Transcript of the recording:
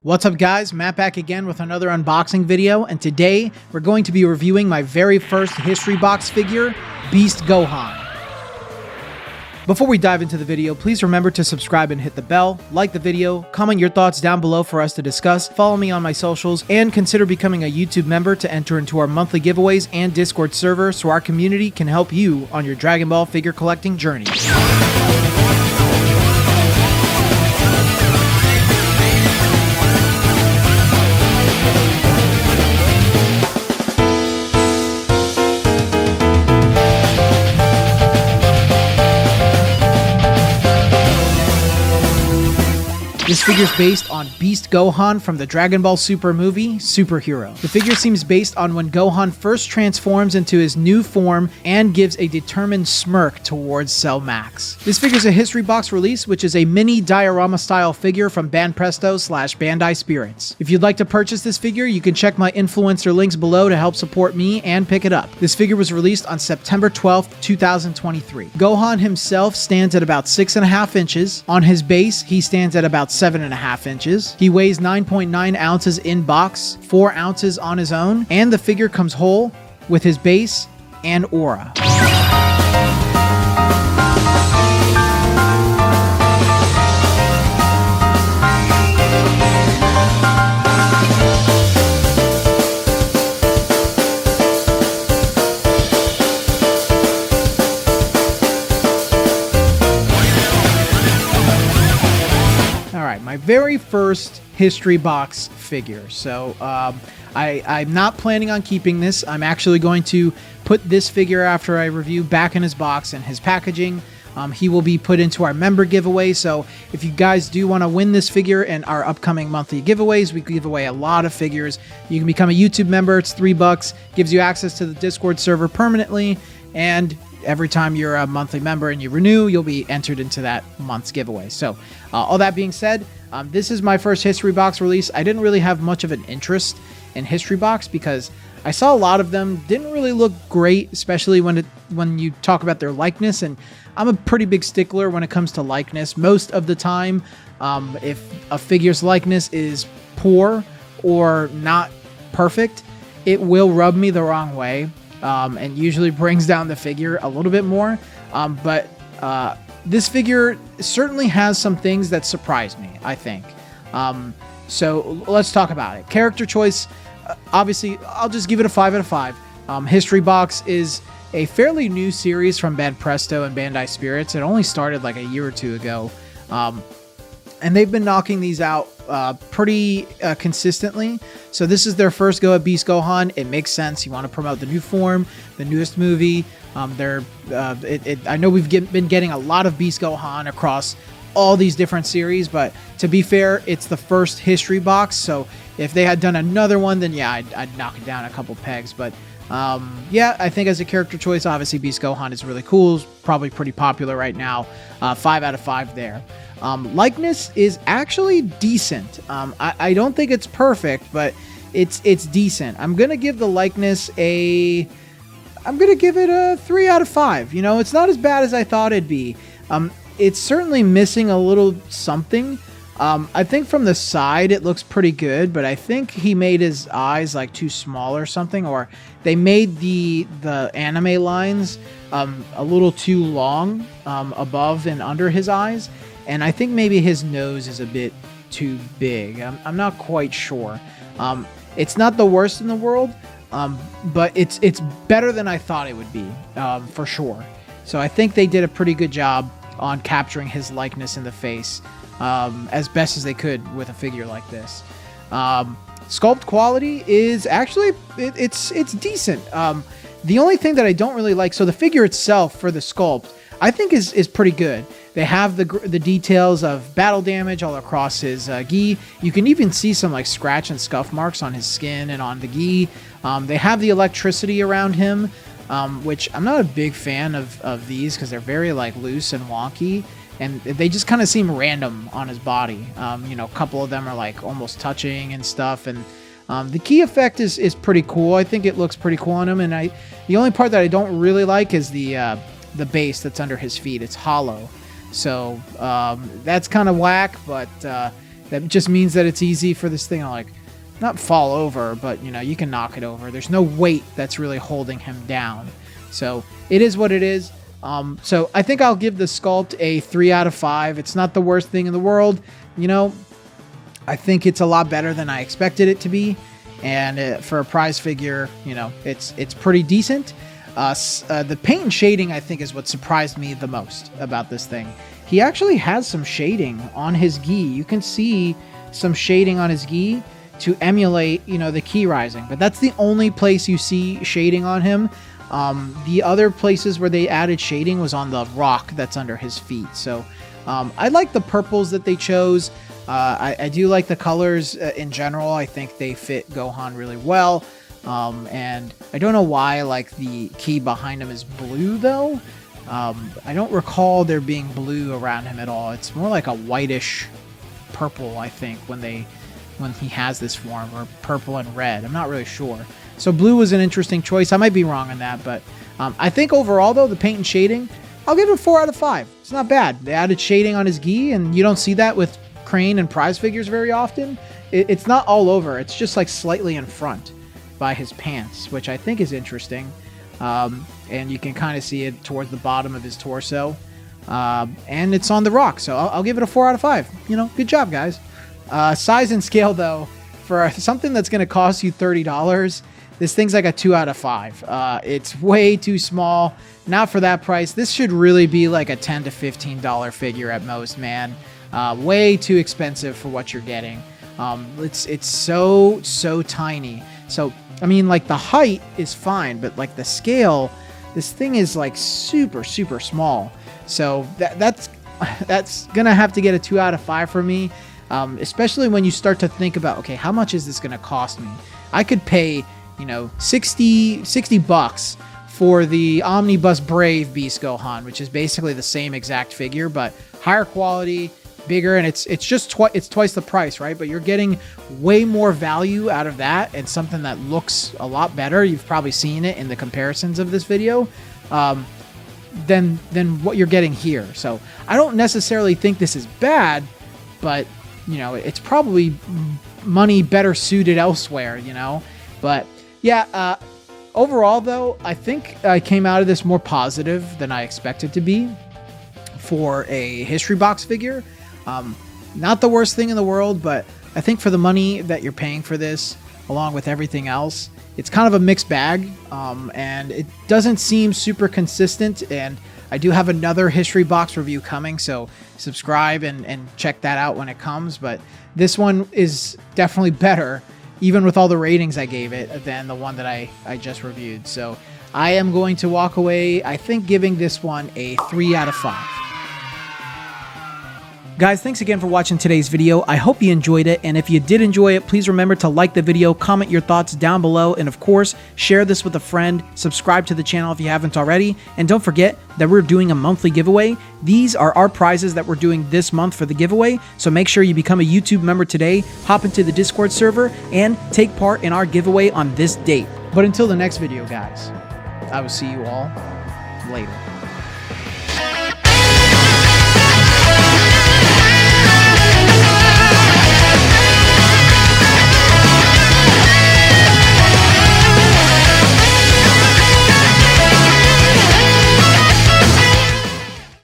What's up guys, Matt back again with another unboxing video, and today we're going to be reviewing my very first history box figure, Beast Gohan. Before we dive into the video, please remember to subscribe and hit the bell, like the video, comment your thoughts down below for us to discuss, follow me on my socials, and consider becoming a YouTube member to enter into our monthly giveaways and Discord server so our community can help you on your Dragon Ball figure collecting journey. This figure is based on Beast Gohan from the Dragon Ball Super movie, Superhero. The figure seems based on when Gohan first transforms into his new form and gives a determined smirk towards Cell Max. This figure is a history box release, which is a mini diorama style figure from banpresto / Bandai Spirits. If you'd like to purchase this figure, you can check my influencer links below to help support me and pick it up. This figure was released on September 12th, 2023. Gohan himself stands at about 6.5 inches. On his base, he stands at about 7.5 inches. He weighs 9.9 ounces in box, 4 ounces on his own, and the figure comes whole with his base and aura. My very first history box figure. So I'm not planning on keeping this. I'm actually going to put this figure after I review back in his box and his packaging. He will be put into our member giveaway. So if you guys do want to win this figure in our upcoming monthly giveaways, we give away a lot of figures. You can become a YouTube member. It's $3, gives you access to the Discord server permanently, and every time you're a monthly member and you renew, you'll be entered into that month's giveaway. So all that being said, this is my first history box release. I didn't really have much of an interest in history box because I saw a lot of them didn't really look great, especially when you talk about their likeness. And I'm a pretty big stickler when it comes to likeness. Most of the time, if a figure's likeness is poor or not perfect, it will rub me the wrong way. And usually brings down the figure a little bit more. But this figure certainly has some things that surprised me, I think. So let's talk about it. Character choice, obviously, I'll just give it a 5 out of 5. History Box is a fairly new series from banpresto and Bandai Spirits. It only started like a year or two ago. And they've been knocking these out pretty consistently. So this is their first go at Beast Gohan. It makes sense. You want to promote the new form, the newest movie. I know we've been getting a lot of Beast Gohan across all these different series, but to be fair, it's the first history box. So if they had done another one, then yeah, I'd knock it down a couple pegs. But yeah, I think as a character choice, obviously Beast Gohan is really cool. It's probably pretty popular right now. 5 out of 5 there. Likeness is actually decent. I don't think it's perfect, but it's decent. I'm gonna give the likeness I'm gonna give it a 3 out of 5. You know, it's not as bad as I thought it'd be. It's certainly missing a little something. I think from the side it looks pretty good, but I think he made his eyes like too small or something, or they made the anime lines a little too long above and under his eyes. And I think maybe his nose is a bit too big. I'm not quite sure. It's not the worst in the world, but it's better than I thought it would be, for sure. So I think they did a pretty good job on capturing his likeness in the face as best as they could with a figure like this. Sculpt quality is actually, it's decent. The only thing that I don't really like, so the figure itself for the sculpt, I think is pretty good. They have the details of battle damage all across his gi. You can even see some like scratch and scuff marks on his skin and on the gi. They have the electricity around him, which I'm not a big fan of these because they're very like loose and wonky, and they just kind of seem random on his body. You know, a couple of them are like almost touching and stuff, and the key effect is pretty cool. I think it looks pretty cool on him, and the only part that I don't really like is the base that's under his feet. It's hollow. So that's kind of whack, but That just means that it's easy for this thing to like not fall over, but you know, you can knock it over. There's no weight that's really holding him down. So it is what it is. So I think I'll give the sculpt a 3 out of 5. It's not the worst thing in the world. You know, I think it's a lot better than I expected it to be. And for a prize figure, you know, it's pretty decent. The paint and shading, I think, is what surprised me the most about this thing. He actually has some shading on his gi. You can see some shading on his gi to emulate, you know, the ki rising. But that's the only place you see shading on him. The other places where they added shading was on the rock that's under his feet. So I like the purples that they chose. I do like the colors in general. I think they fit Gohan really well. And I don't know why like the key behind him is blue though. I don't recall there being blue around him at all. It's more like a whitish purple, I think, when he has this form, or purple and red. I'm not really sure. So blue was an interesting choice. I might be wrong on that, but I think overall though, the paint and shading, I'll give it a 4 out of 5. It's not bad. They added shading on his gi, and you don't see that with Crane and prize figures very often. It's not all over. It's just like slightly in front by his pants, which I think is interesting. And you can kind of see it towards the bottom of his torso. And it's on the rock, so I'll give it a 4 out of 5. You know, good job, guys. Size and scale, though, for something that's going to cost you $30, this thing's like a 2 out of 5. It's way too small. Not for that price. This should really be like a $10 to $15 figure at most, man. Way too expensive for what you're getting. It's so tiny. So, I mean, like the height is fine, but like the scale, this thing is like super small. So that's gonna have to get a 2 out of 5 for me. Especially when you start to think about, okay, how much is this gonna cost me? I could pay, you know, 60 bucks for the Omnibus Brave Beast Gohan, which is basically the same exact figure, but higher quality, bigger, and it's just twice the price, right? But you're getting way more value out of that, and something that looks a lot better. You've probably seen it in the comparisons of this video, than what you're getting here. So I don't necessarily think this is bad, but you know, it's probably money better suited elsewhere, you know. But yeah, overall though, I think I came out of this more positive than I expected to be for a history box figure. Not the worst thing in the world, but I think for the money that you're paying for this, along with everything else, it's kind of a mixed bag, and it doesn't seem super consistent. And I do have another history box review coming, so subscribe and check that out when it comes. But this one is definitely better, even with all the ratings I gave it, than the one that I just reviewed. So I am going to walk away, I think, giving this one a 3 out of 5. Guys, thanks again for watching today's video. I hope you enjoyed it, and if you did enjoy it, please remember to like the video, comment your thoughts down below, and of course, share this with a friend, subscribe to the channel if you haven't already, and don't forget that we're doing a monthly giveaway. These are our prizes that we're doing this month for the giveaway, so make sure you become a YouTube member today, hop into the Discord server, and take part in our giveaway on this date. But until the next video, guys, I will see you all later.